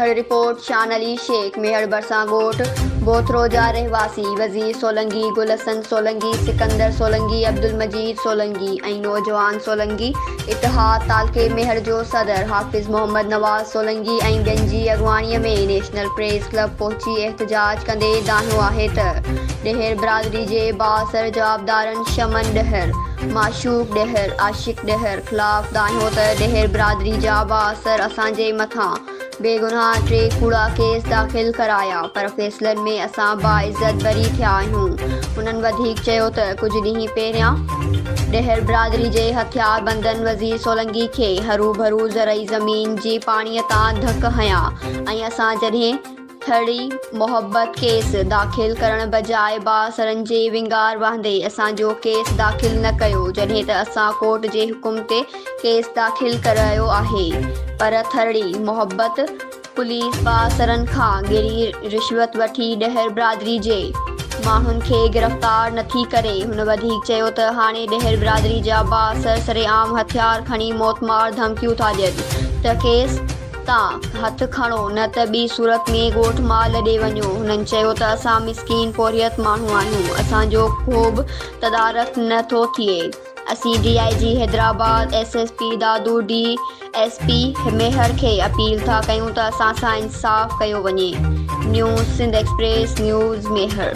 मेहर report शान अली शेख मेहर बरसांगोट बोथरोजा रहवासी वज़ीर सोलंगी गुलहसन सोलंगी सिकंदर सोलंगी अब्दुल मजीद सोलंगी ऐं नौजवान सोलंगी इतिहाद तालके मेहर जो सदर हाफ़िज़ मोहम्मद नवाज़ सोलंगी ऐं ॿियनि जी अॻुवाणीअ में नेशनल प्रेस क्लब पहुची एहतजाज कंदे दानियो आहे त ॾेहर बिरादरी जे बाअसर जवाबदारनि शमन ॾेहर माशूक ॾेहर आशिक ॾेहर ख़िलाफ़ दानियो त ॾेहर बिरादरी जा बाअसर असांजे मथां बेगुनाह 3 कूड़ा केस दाख़िल कराया पर फ़ैसिलनि में असां बाइज़त बरी थिया आहियूं। उन्हनि वधीक चयो त कुझु ॾींहं पहिरियां ॾेहर बिरादरी जे हथियार बंदनि वज़ीर सोलंगी खे हरू भरू ज़रई ज़मीन जी पाणीअ तां धक हयां ऐं असां जॾहिं थड़ी मोहब्बत केस दाख़िल करण बजाए बाअसरनि जे विंगार वांदे असांजो केस दाख़िल न कयो जॾहिं त असां कोर्ट जे हुकुम ते केस दाख़िल करायो आहे पर थड़ी मोहब्बत पुलिस बाअसरनि खां गिरी रिश्वत वठी ॾेहर बिरादरी जे माण्हुनि खे गिरफ़्तार नथी करे। हुन वधीक चयो त हाणे ॾेहर बिरादरी जा बाअसर सरेआम हथियार खणी मौतमार धमकियूं था ॾियनि त केस तां हथ खणो न त ॿी सूरत में ॻोठ माल ॾे वञो। हुननि चयो त असां मिसकीन पोरियत माण्हू आहियूं, असांजो को बि तदारक नथो थिए। असीं DIG हैदराबाद SSP दादू DSP मेहर खे अपील था कयूं त असां सां इंसाफ़ कयो वञे। न्यूज़ सिंध एक्सप्रेस न्यूज़ मेहर।